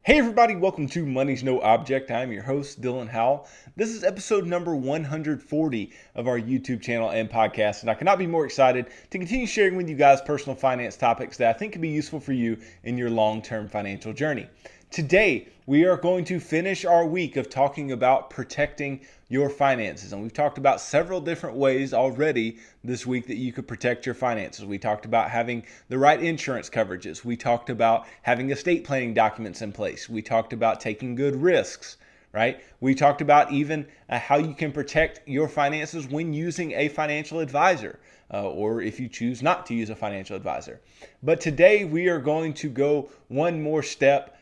Hey everybody, welcome to Money's No Object. I'm your host, Dylan Howell. This is episode number 140 of our YouTube channel and podcast, and I cannot be more excited to continue sharing with you guys personal finance topics that I think can be useful for you in your long-term financial journey. Today, we are going to finish our week of talking about protecting your finances. And we've talked about several different ways already this week that you could protect your finances. We talked about having the right insurance coverages. We talked about having estate planning documents in place. We talked about taking good risks, right? We talked about even how you can protect your finances when using a financial advisor. Or if you choose not to use a financial advisor. But today we are going to go one more step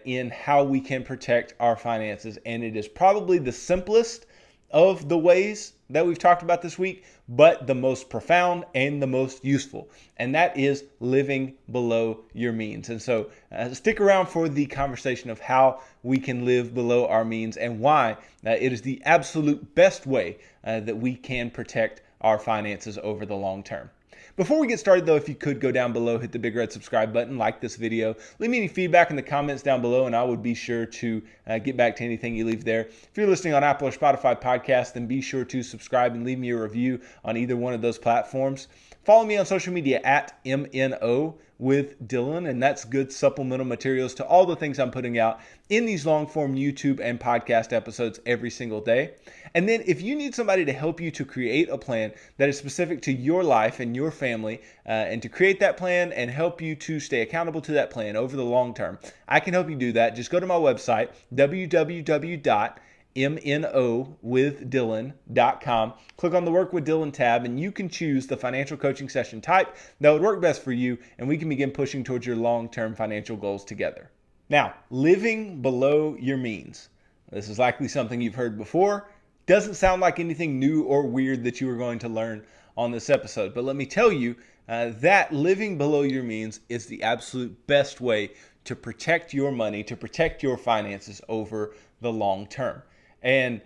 in how we can protect our finances. And it is probably the simplest of the ways that we've talked about this week, but the most profound and the most useful. And that is living below your means. And so stick around for the conversation of how we can live below our means and why it is the absolute best way that we can protect our finances over the long term. Before we get started though, if you could go down below, hit the big red subscribe button, like this video, leave me any feedback in the comments down below and I would be sure to get back to anything you leave there. If you're listening on Apple or Spotify podcasts, then be sure to subscribe and leave me a review on either one of those platforms. Follow me on social media at MNO with Dylan, and that's good supplemental materials to all the things I'm putting out in these long form YouTube and podcast episodes every single day. And then if you need somebody to help you to create a plan that is specific to your life and your family, and to create that plan and help you to stay accountable to that plan over the long term, I can help you do that. Just go to my website, www.MNOwithDylan.com. Click on the Work with Dylan tab and you can choose the financial coaching session type that would work best for you, and we can begin pushing towards your long-term financial goals together. Now, living below your means. This is likely something you've heard before. Doesn't sound like anything new or weird that you are going to learn on this episode, but let me tell you that living below your means is the absolute best way to protect your money, to protect your finances over the long term. And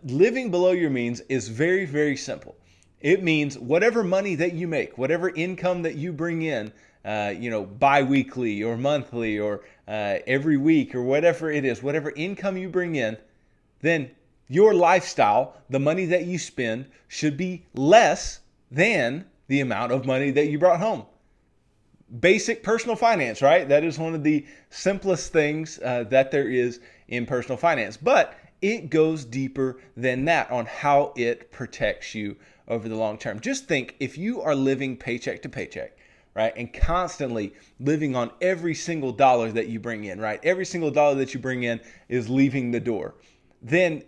living below your means is very, very simple. It means whatever money that you make, whatever income that you bring in, bi-weekly or monthly or every week or whatever it is, whatever income you bring in, then your lifestyle, the money that you spend, should be less than the amount of money that you brought home. Basic personal finance, right? That is one of the simplest things that there is in personal finance. But it goes deeper than that on how it protects you over the long term. Just think, if you are living paycheck to paycheck, right, and constantly living on every single dollar that you bring in, right? Every single dollar that you bring in is leaving the door. Then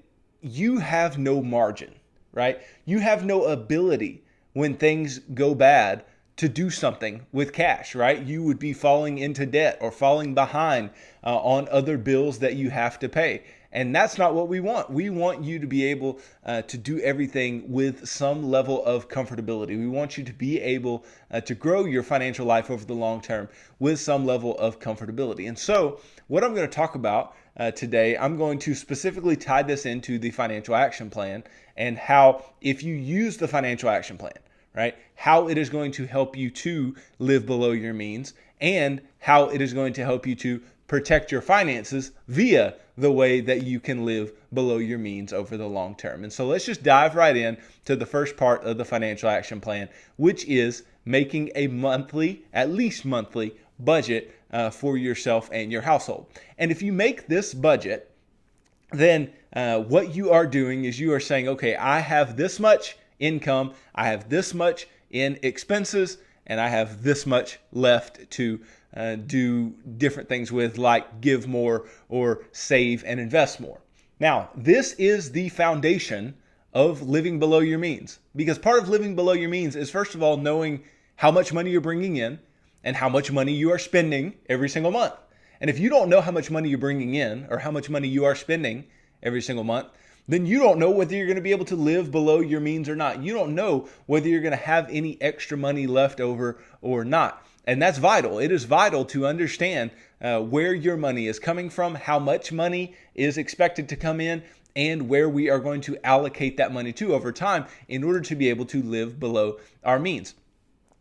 you have no margin, right? You have no ability when things go bad to do something with cash, right? You would be falling into debt or falling behind on other bills that you have to pay. And that's not what we want. We want you to be able to do everything with some level of comfortability. We want you to be able to grow your financial life over the long term with some level of comfortability. And so what I'm going to talk about today, I'm going to specifically tie this into the financial action plan and how, if you use the financial action plan, right, how it is going to help you to live below your means and how it is going to help you to protect your finances via the way that you can live below your means over the long term. And so let's just dive right in to the first part of the financial action plan, which is making a monthly, at least monthly, budget for yourself and your household. And if you make this budget, then what you are doing is you are saying, okay, I have this much income, I have this much in expenses, and I have this much left to do different things with, like give more or save and invest more. Now, this is the foundation of living below your means, because part of living below your means is, first of all, knowing how much money you're bringing in and how much money you are spending every single month. And if you don't know how much money you're bringing in or how much money you are spending every single month, then you don't know whether you're going to be able to live below your means or not. You don't know whether you're going to have any extra money left over or not. And that's vital. It is vital to understand where your money is coming from, how much money is expected to come in, and where we are going to allocate that money to over time in order to be able to live below our means.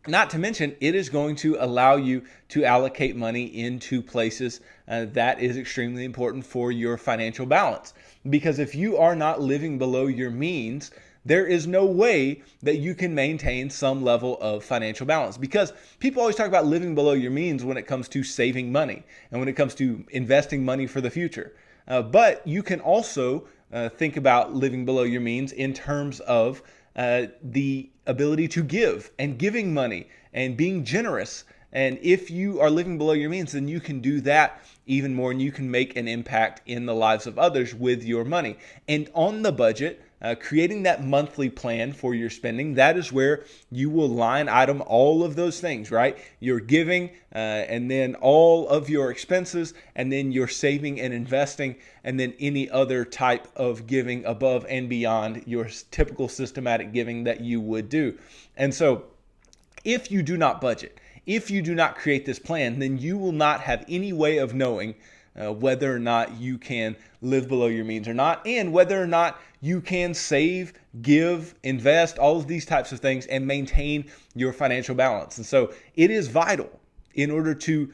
Not to mention, it is going to allow you to allocate money into places that is extremely important for your financial balance. Because if you are not living below your means, there is no way that you can maintain some level of financial balance. Because people always talk about living below your means when it comes to saving money and when it comes to investing money for the future. But you can also think about living below your means in terms of the ability to give and giving money and being generous. And if you are living below your means, then you can do that even more, and you can make an impact in the lives of others with your money. And on the budget, creating that monthly plan for your spending, that is where you will line item all of those things, right? Your giving, and then all of your expenses, and then your saving and investing, and then any other type of giving above and beyond your typical systematic giving that you would do. And so if you do not budget, if you do not create this plan, then you will not have any way of knowing whether or not you can live below your means or not, and whether or not you can save, give, invest, all of these types of things and maintain your financial balance. And so it is vital in order to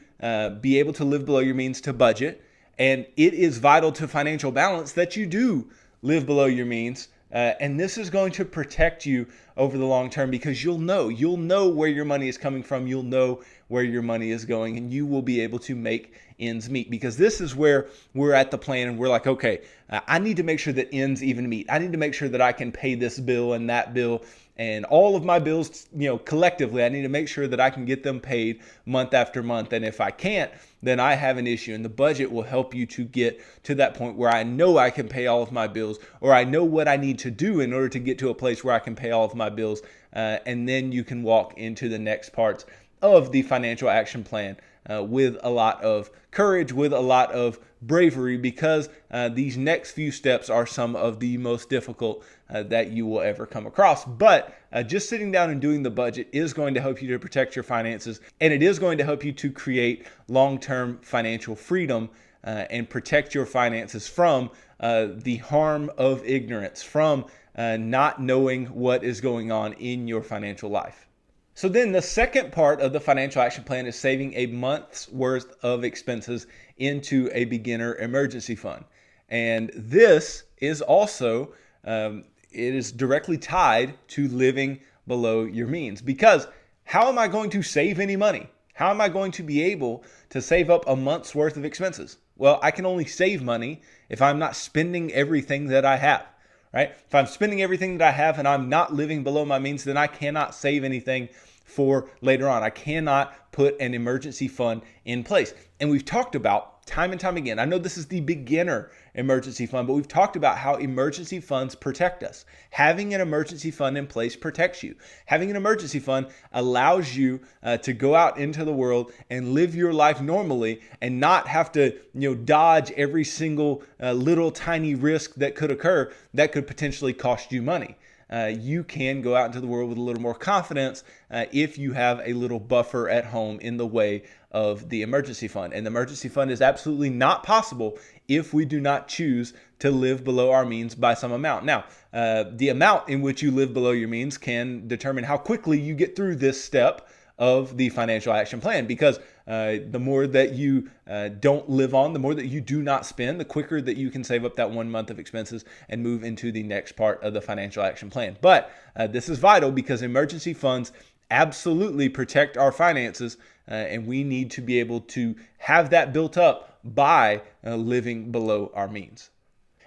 be able to live below your means to budget, and it is vital to financial balance that you do live below your means. And this is going to protect you over the long term, because you'll know where your money is coming from. You'll know where your money is going, and you will be able to make ends meet, because this is where we're at the plan and we're like, okay, I need to make sure that ends even meet. I need to make sure that I can pay this bill and that bill and all of my bills, collectively. I need to make sure that I can get them paid month after month. And if I can't, then I have an issue. And the budget will help you to get to that point where I know I can pay all of my bills, or I know what I need to do in order to get to a place where I can pay all of my bills. And then you can walk into the next parts of the financial action plan with a lot of courage, with a lot of bravery, because these next few steps are some of the most difficult that you will ever come across. But just sitting down and doing the budget is going to help you to protect your finances, and it is going to help you to create long-term financial freedom and protect your finances from the harm of ignorance, from not knowing what is going on in your financial life. So then the second part of the financial action plan is saving a month's worth of expenses into a beginner emergency fund. And this is also, it is directly tied to living below your means. Because how am I going to save any money? How am I going to be able to save up a month's worth of expenses? Well, I can only save money if I'm not spending everything that I have. Right? If I'm spending everything that I have and I'm not living below my means, then I cannot save anything for later on. I cannot put an emergency fund in place. And we've talked about time and time again, I know this is the beginner emergency fund, but we've talked about how emergency funds protect us. Having an emergency fund in place protects you. Having an emergency fund allows you to go out into the world and live your life normally and not have to, dodge every single little tiny risk that could occur that could potentially cost you money. You can go out into the world with a little more confidence if you have a little buffer at home in the way of the emergency fund. And the emergency fund is absolutely not possible if we do not choose to live below our means by some amount. Now, the amount in which you live below your means can determine how quickly you get through this step of the financial action plan, because the more that you don't live on, the more that you do not spend, the quicker that you can save up that 1 month of expenses and move into the next part of the financial action plan. But this is vital, because emergency funds absolutely protect our finances, and we need to be able to have that built up by living below our means.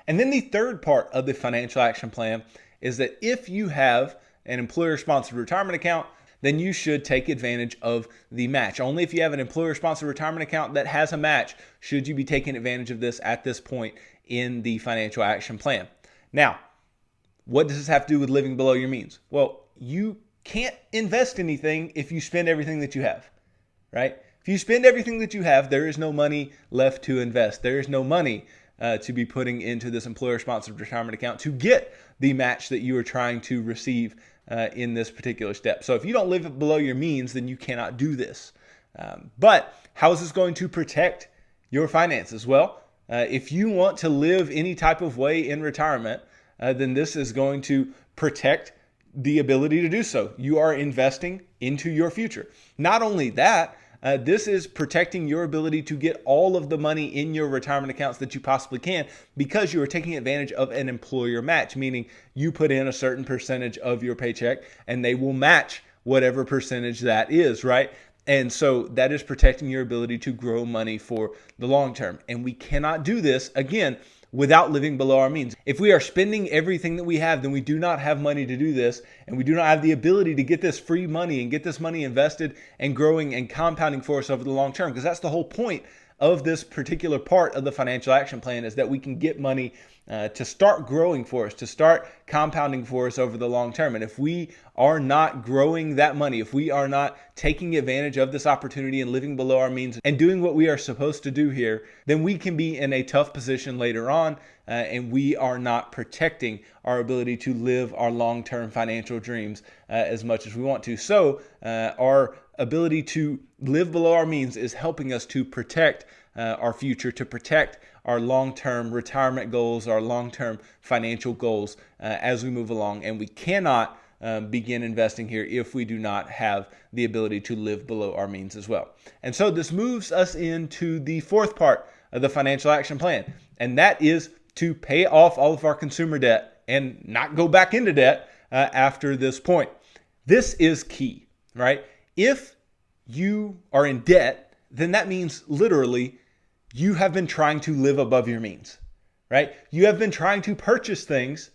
And then the third part of the financial action plan is that if you have an employer-sponsored retirement account, then you should take advantage of the match. Only if you have an employer-sponsored retirement account that has a match should you be taking advantage of this at this point in the financial action plan. Now, what does this have to do with living below your means? Well, you can't invest anything if you spend everything that you have, right? If you spend everything that you have, there is no money left to invest. There is no money to be putting into this employer-sponsored retirement account to get the match that you are trying to receive in this particular step. So if you don't live below your means, then you cannot do this. But how is this going to protect your finances? Well, if you want to live any type of way in retirement, then this is going to protect the ability to do so. You are investing into your future. Not only that, this is protecting your ability to get all of the money in your retirement accounts that you possibly can, because you are taking advantage of an employer match, meaning you put in a certain percentage of your paycheck and they will match whatever percentage that is, right? And so that is protecting your ability to grow money for the long term. And we cannot do this, again, without living below our means. If we are spending everything that we have, then we do not have money to do this, and we do not have the ability to get this free money and get this money invested and growing and compounding for us over the long term, because that's the whole point of this particular part of the financial action plan, is that we can get money to start growing for us, to start compounding for us over the long term. And if we are not growing that money, if we are not taking advantage of this opportunity and living below our means and doing what we are supposed to do here, then we can be in a tough position later on, and we are not protecting our ability to live our long-term financial dreams as much as we want to. So our ability to live below our means is helping us to protect our future, to protect our long-term retirement goals, our long-term financial goals as we move along. And we cannot begin investing here if we do not have the ability to live below our means as well. And so this moves us into the fourth part of the financial action plan, and that is to pay off all of our consumer debt and not go back into debt after this point. This is key, right? If you are in debt, then that means literally you have been trying to live above your means, right? You have been trying to purchase things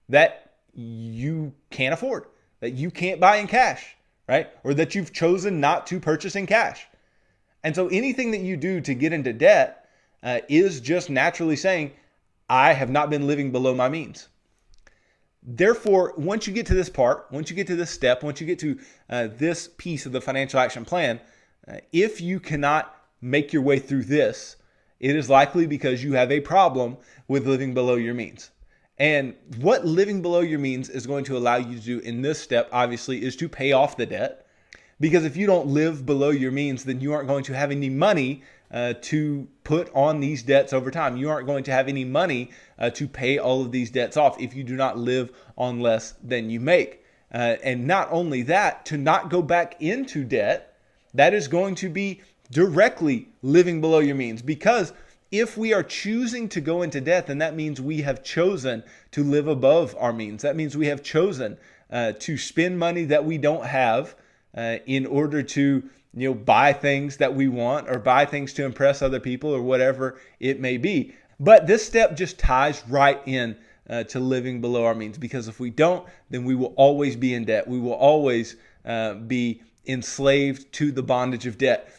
that you can't afford, that you can't buy in cash, right? Or that you've chosen not to purchase in cash. And so anything that you do to get into debt is just naturally saying, I have not been living below my means. Therefore, once you get to this part, once you get to this step, once you get to this piece of the financial action plan, if you cannot make your way through this, it is likely because you have a problem with living below your means. And what living below your means is going to allow you to do in this step, obviously, is to pay off the debt. Because if you don't live below your means, then you aren't going to have any money to put on these debts over time. You aren't going to have any money to pay all of these debts off if you do not live on less than you make. And not only that, to not go back into debt, that is going to be directly living below your means. Because if we are choosing to go into debt, then that means we have chosen to live above our means. That means we have chosen to spend money that we don't have in order to buy things that we want or buy things to impress other people or whatever it may be. But this step just ties right in to living below our means, because if we don't, then we will always be in debt. We will always be enslaved to the bondage of debt.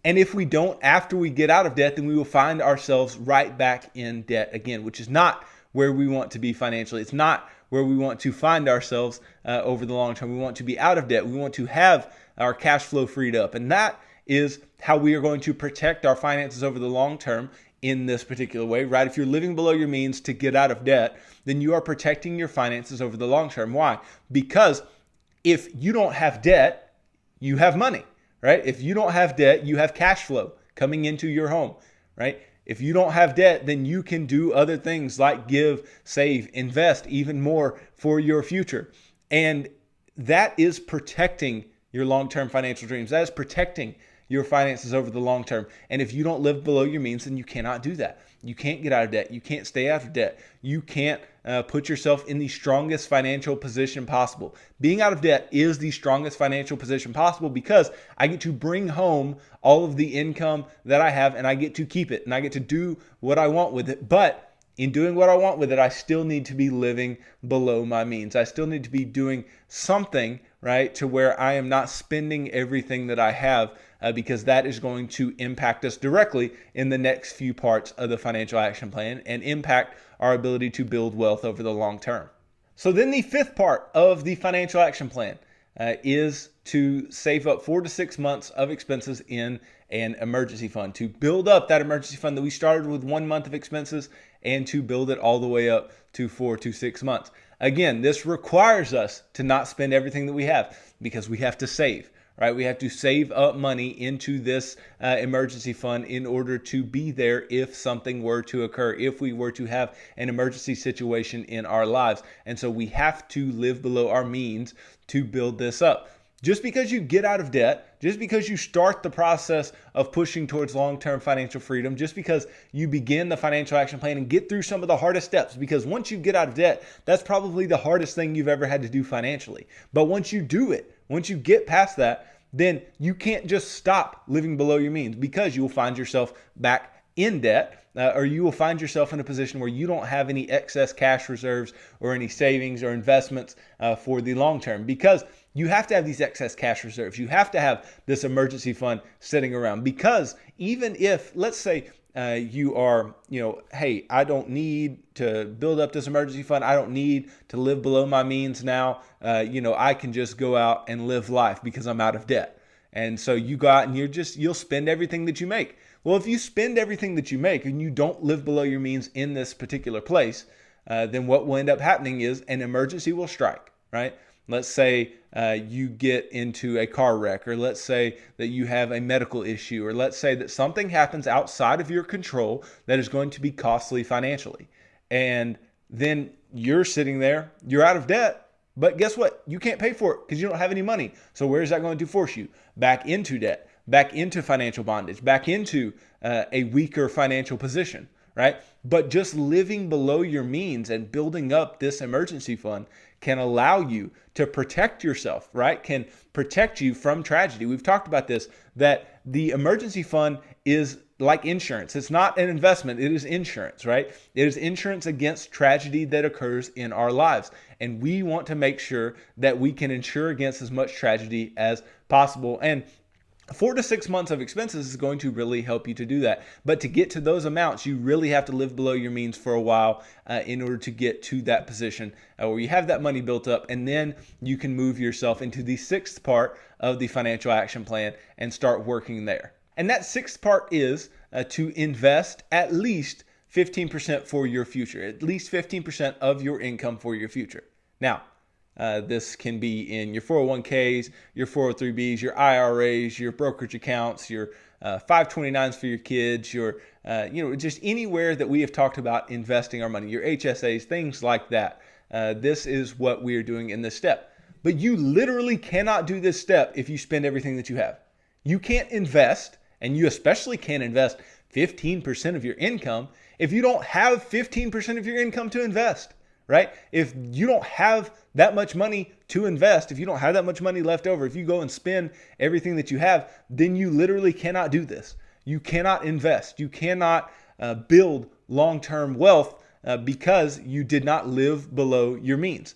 And if we don't, after we get out of debt, then we will find ourselves right back in debt again, which is not where we want to be financially. It's not where we want to find ourselves over the long term. We want to be out of debt. We want to have our cash flow freed up. And that is how we are going to protect our finances over the long term in this particular way, right? If you're living below your means to get out of debt, then you are protecting your finances over the long term. Why? Because if you don't have debt, you have money, right? If you don't have debt, you have cash flow coming into your home, right? If you don't have debt, then you can do other things like give, save, invest even more for your future. And that is protecting your long-term financial dreams. That is protecting your finances over the long term. And if you don't live below your means, then you cannot do that. You can't get out of debt. You can't stay out of debt. You can't put yourself in the strongest financial position possible. Being out of debt is the strongest financial position possible because I get to bring home all of the income that I have and I get to keep it and I get to do what I want with it. But in doing what I want with it, I still need to be living below my means. I still need to be doing something, right, to where I am not spending everything that I have because that is going to impact us directly in the next few parts of the financial action plan and impact our ability to build wealth over the long term. So then the fifth part of the financial action plan is to save up 4 to 6 months of expenses in an emergency fund, to build up that emergency fund that we started with 1 month of expenses and to build it all the way up to 4 to 6 months. Again, this requires us to not spend everything that we have because we have to save, right? We have to save up money into this emergency fund in order to be there if something were to occur, if we were to have an emergency situation in our lives. And so we have to live below our means to build this up. Just because you get out of debt, just because you start the process of pushing towards long-term financial freedom, just because you begin the financial action plan and get through some of the hardest steps, because once you get out of debt, that's probably the hardest thing you've ever had to do financially. But once you do it, once you get past that, then you can't just stop living below your means, because you'll find yourself back in debt, or you will find yourself in a position where you don't have any excess cash reserves or any savings or investments for the long term, because you have to have these excess cash reserves. You have to have this emergency fund sitting around, because even if, let's say, you are, hey, I don't need to build up this emergency fund. I don't need to live below my means now. I can just go out and live life because I'm out of debt. And so you go out and you'll spend everything that you make. Well, if you spend everything that you make and you don't live below your means in this particular place, then what will end up happening is an emergency will strike, right? Let's say you get into a car wreck, or let's say that you have a medical issue, or let's say that something happens outside of your control that is going to be costly financially. And then you're sitting there, you're out of debt, but guess what? You can't pay for it because you don't have any money. So where is that going to force you? Back into debt, back into financial bondage, back into a weaker financial position, right? But just living below your means and building up this emergency fund can allow you to protect yourself, right? Can protect you from tragedy. We've talked about this, that the emergency fund is like insurance. It's not an investment. It is insurance, right? It is insurance against tragedy that occurs in our lives. And we want to make sure that we can insure against as much tragedy as possible. And 4 to 6 months of expenses is going to really help you to do that. But to get to those amounts, you really have to live below your means for a while in order to get to that position where you have that money built up, and then you can move yourself into the sixth part of the financial action plan and start working there. And that sixth part is to invest at least 15% for your future, at least 15% of your income for your future. Now, this can be in your 401ks, your 403bs, your IRAs, your brokerage accounts, your 529s for your kids, your just anywhere that we have talked about investing our money, your HSAs, things like that. This is what we are doing in this step. But you literally cannot do this step if you spend everything that you have. You can't invest, and you especially can't invest 15% of your income if you don't have 15% of your income to invest. Right? If you don't have that much money to invest, if you don't have that much money left over, if you go and spend everything that you have, then you literally cannot do this. You cannot invest. You cannot build long-term wealth because you did not live below your means.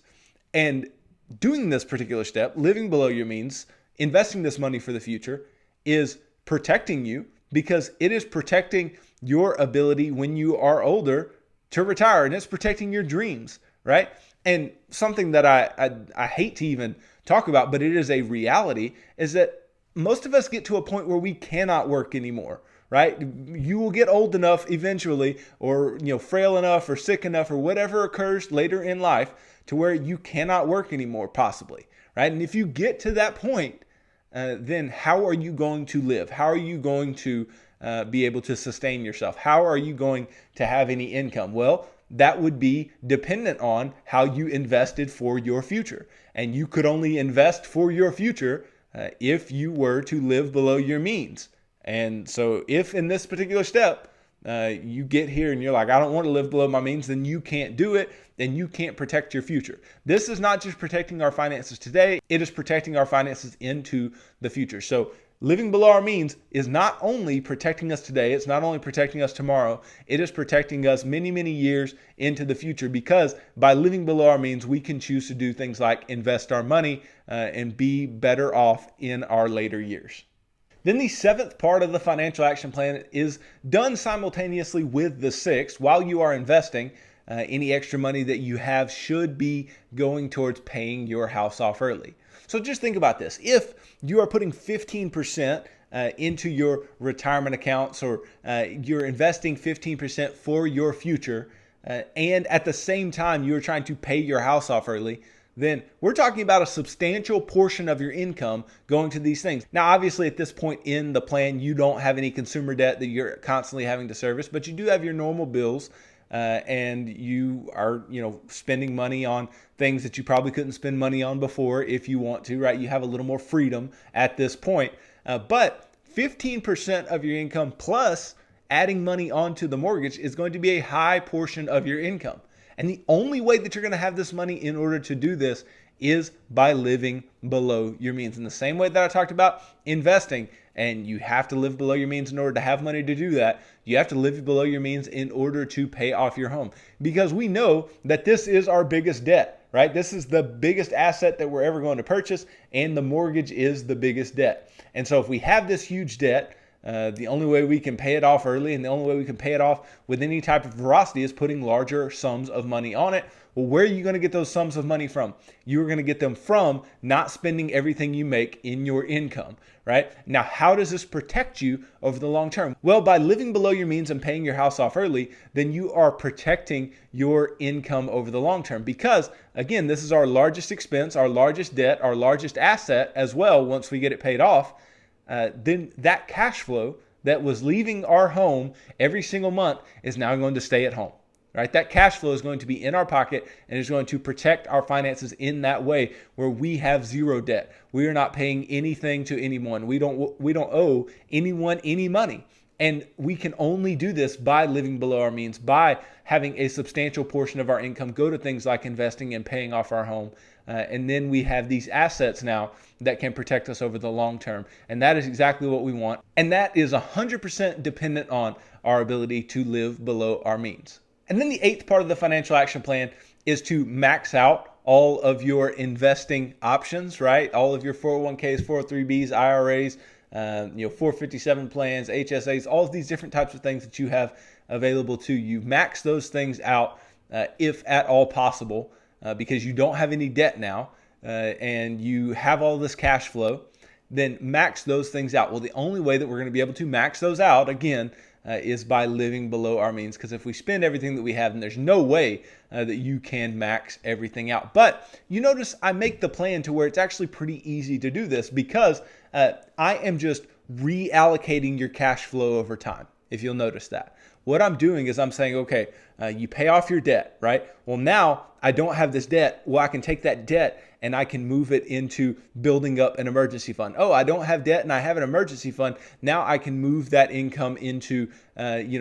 And doing this particular step, living below your means, investing this money for the future, is protecting you, because it is protecting your ability when you are older to retire, and it's protecting your dreams, right? And something that I hate to even talk about, but it is a reality, is that most of us get to a point where we cannot work anymore, right? You will get old enough eventually, or frail enough or sick enough or whatever occurs later in life to where you cannot work anymore, possibly, right? And if you get to that point, then how are you going to live? How are you going to be able to sustain yourself? How are you going to have any income? Well, that would be dependent on how you invested for your future. And you could only invest for your future if you were to live below your means. And so if in this particular step, you get here and you're like, I don't want to live below my means, then you can't do it, then you can't protect your future. This is not just protecting our finances today, it is protecting our finances into the future. So living below our means is not only protecting us today, it's not only protecting us tomorrow, it is protecting us many, many years into the future, because by living below our means, we can choose to do things like invest our money and be better off in our later years. Then the seventh part of the financial action plan is done simultaneously with the sixth. While you are investing, any extra money that you have should be going towards paying your house off early. So just think about this. If you are putting 15% into your retirement accounts, or you're investing 15% for your future, and at the same time you're trying to pay your house off early, then we're talking about a substantial portion of your income going to these things. Now, obviously, at this point in the plan, you don't have any consumer debt that you're constantly having to service, but you do have your normal bills. and you are, spending money on things that you probably couldn't spend money on before if you want to, right? You have a little more freedom at this point. But 15% of your income plus adding money onto the mortgage is going to be a high portion of your income. And the only way that you're going to have this money in order to do this is by living below your means. In the same way that I talked about investing, and you have to live below your means in order to have money to do that, you have to live below your means in order to pay off your home. Because we know that this is our biggest debt, right? This is the biggest asset that we're ever going to purchase, and the mortgage is the biggest debt. And so if we have this huge debt, the only way we can pay it off early and the only way we can pay it off with any type of veracity is putting larger sums of money on it. Well, where are you going to get those sums of money from? You're going to get them from not spending everything you make in your income, right? Now, how does this protect you over the long term? Well, by living below your means and paying your house off early, then you are protecting your income over the long term. Because again, this is our largest expense, our largest debt, our largest asset as well once we get it paid off. Then that cash flow that was leaving our home every single month is now going to stay at home, right? That cash flow is going to be in our pocket and is going to protect our finances in that way where we have zero debt. We are not paying anything to anyone. We don't owe anyone any money. And we can only do this by living below our means, by having a substantial portion of our income go to things like investing and paying off our home. And then we have these assets now that can protect us over the long term. And that is exactly what we want. And that is 100% dependent on our ability to live below our means. And then the eighth part of the financial action plan is to max out all of your investing options, right? All of your 401ks, 403bs, IRAs, 457 plans, HSAs, all of these different types of things that you have available to you. Max those things out if at all possible, because you don't have any debt now and you have all this cash flow. Then max those things out. Well, the only way that we're going to be able to max those out, again, is by living below our means. Because if we spend everything that we have, then there's no way that you can max everything out. But you notice I make the plan to where it's actually pretty easy to do this because I am just reallocating your cash flow over time, if you'll notice that. What I'm doing is I'm saying, okay, you pay off your debt, right? Well, now I don't have this debt. Well, I can take that debt and I can move it into building up an emergency fund. Oh, I don't have debt and I have an emergency fund. Now I can move that income into,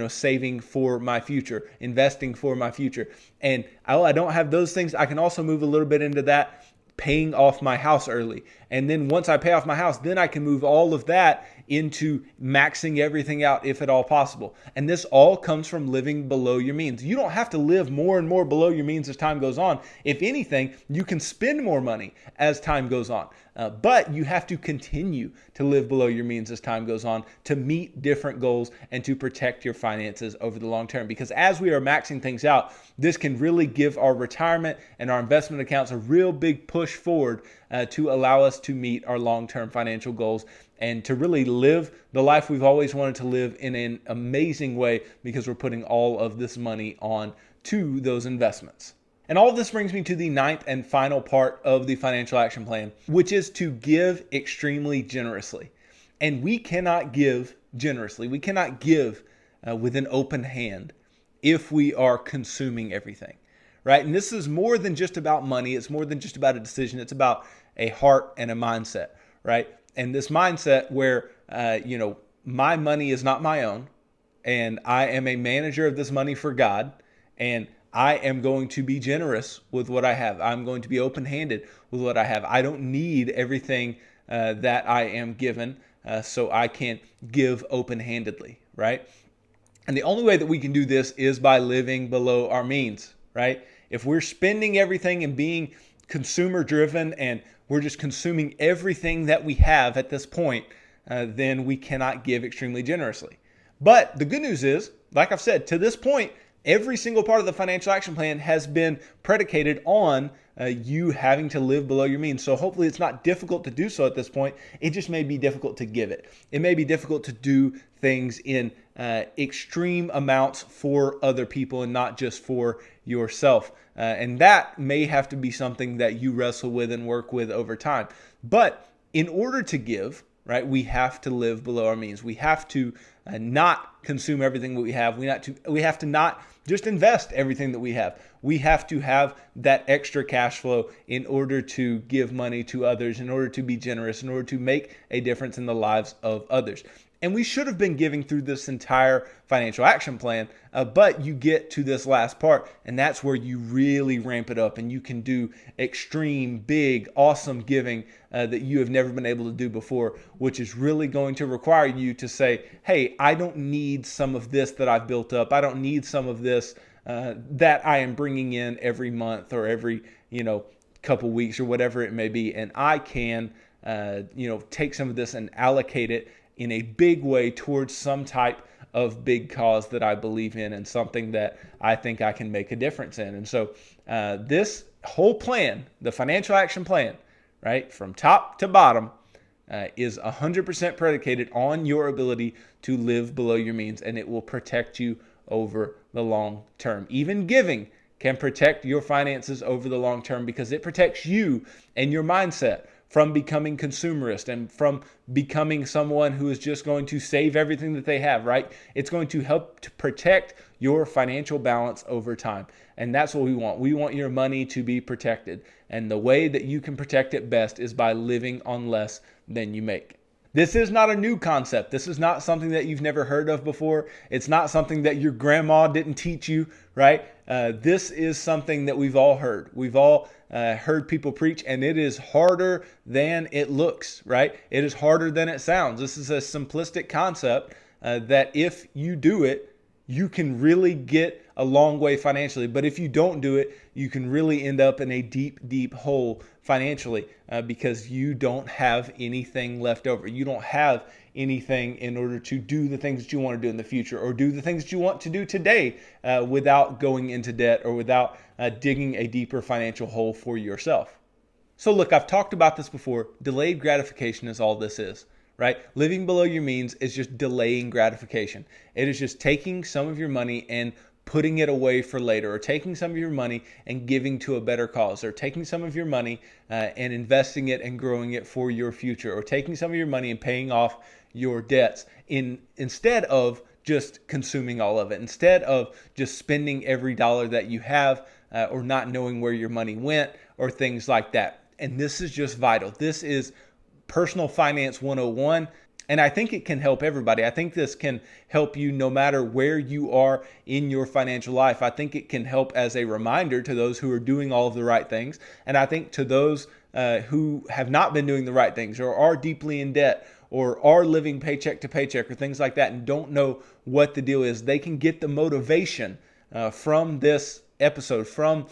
saving for my future, investing for my future. And I don't have those things. I can also move a little bit into that, paying off my house early. And then once I pay off my house, then I can move all of that into maxing everything out if at all possible. And this all comes from living below your means. You don't have to live more and more below your means as time goes on. If anything, you can spend more money as time goes on. But you have to continue to live below your means as time goes on to meet different goals and to protect your finances over the long term. Because as we are maxing things out, this can really give our retirement and our investment accounts a real big push forward to allow us to meet our long-term financial goals and to really live the life we've always wanted to live in an amazing way because we're putting all of this money on to those investments. And all of this brings me to the ninth and final part of the financial action plan, which is to give extremely generously. And we cannot give generously. We cannot give with an open hand if we are consuming everything, right? And this is more than just about money. It's more than just about a decision. It's about a heart and a mindset, right? And this mindset where, my money is not my own and I am a manager of this money for God, and I am going to be generous with what I have. I'm going to be open-handed with what I have. I don't need everything that I am given, so I can give open-handedly, right? And the only way that we can do this is by living below our means, right? If we're spending everything and being consumer-driven and we're just consuming everything that we have at this point, then we cannot give extremely generously. But the good news is, like I've said, to this point, every single part of the financial action plan has been predicated on you having to live below your means. So hopefully it's not difficult to do so at this point. It just may be difficult to give it. It may be difficult to do things in extreme amounts for other people and not just for yourself. And that may have to be something that you wrestle with and work with over time. But in order to give, right? We have to live below our means. We have to not consume everything that we have. We have to not just invest everything that we have. We have to have that extra cash flow in order to give money to others, in order to be generous, in order to make a difference in the lives of others. And we should have been giving through this entire financial action plan, but you get to this last part, and that's where you really ramp it up, and you can do extreme, big, awesome giving that you have never been able to do before, which is really going to require you to say, hey, I don't need some of this that I've built up. I don't need some of this that I am bringing in every month or every, couple weeks or whatever it may be. And I can, take some of this and allocate it in a big way towards some type of big cause that I believe in and something that I think I can make a difference in. And so this whole plan, the financial action plan, right, from top to bottom, is 100% predicated on your ability to live below your means, and it will protect you over the long term. Even giving can protect your finances over the long term because it protects you and your mindset from becoming consumerist and from becoming someone who is just going to save everything that they have, right? It's going to help to protect your financial balance over time. And that's what we want. We want your money to be protected. And the way that you can protect it best is by living on less than you make. This is not a new concept. This is not something that you've never heard of before. It's not something that your grandma didn't teach you, right? This is something that we've all heard. We've all heard people preach, and it is harder than it looks, right? It is harder than it sounds. This is a simplistic concept that if you do it, you can really get a long way financially. But if you don't do it, you can really end up in a deep, deep hole financially because you don't have anything left over. You don't have anything in order to do the things that you want to do in the future or do the things that you want to do today without going into debt or without digging a deeper financial hole for yourself. So look, I've talked about this before. Delayed gratification is all this is. Right? Living below your means is just delaying gratification. It is just taking some of your money and putting it away for later, or taking some of your money and giving to a better cause, or taking some of your money and investing it and growing it for your future, or taking some of your money and paying off your debts instead of just consuming all of it, instead of just spending every dollar that you have or not knowing where your money went or things like that. And this is just vital. This is Personal Finance 101, and I think it can help everybody. I think this can help you no matter where you are in your financial life. I think it can help as a reminder to those who are doing all of the right things, and I think to those who have not been doing the right things or are deeply in debt or are living paycheck to paycheck or things like that and don't know what the deal is, they can get the motivation from this episode, from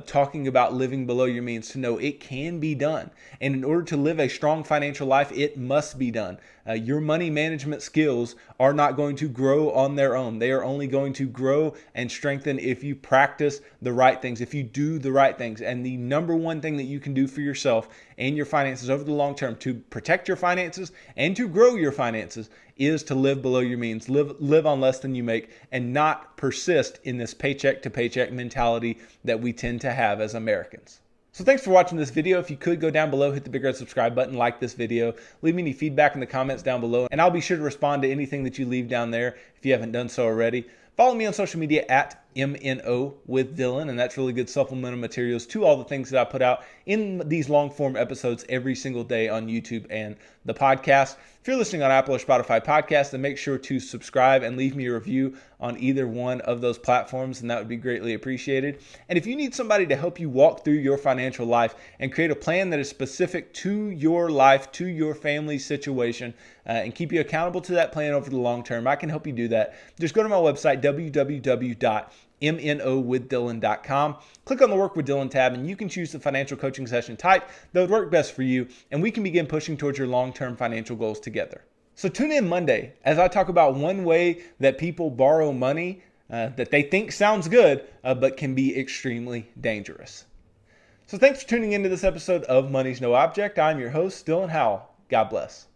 talking about living below your means, to know it can be done. And in order to live a strong financial life, it must be done. Your money management skills are not going to grow on their own. They are only going to grow and strengthen if you practice the right things, if you do the right things. And the number one thing that you can do for yourself and your finances over the long term to protect your finances and to grow your finances is to live below your means, live on less than you make, and not persist in this paycheck to paycheck mentality that we tend to have as Americans. So thanks for watching this video. If you could go down below, hit the big red subscribe button, like this video, leave me any feedback in the comments down below, and I'll be sure to respond to anything that you leave down there if you haven't done so already. Follow me on social media at MNO with Dylan, and that's really good supplemental materials to all the things that I put out in these long form episodes every single day on YouTube and the podcast. If you're listening on Apple or Spotify podcasts, then make sure to subscribe and leave me a review on either one of those platforms, and that would be greatly appreciated. And if you need somebody to help you walk through your financial life and create a plan that is specific to your life, to your family situation, and keep you accountable to that plan over the long term, I can help you do that. Just go to my website, www.MNOwithDylan.com. Click on the Work with Dylan tab, and you can choose the financial coaching session type that would work best for you, and we can begin pushing towards your long-term financial goals together. So tune in Monday as I talk about one way that people borrow money that they think sounds good, but can be extremely dangerous. So thanks for tuning into this episode of Money's No Object. I'm your host, Dylan Howell. God bless.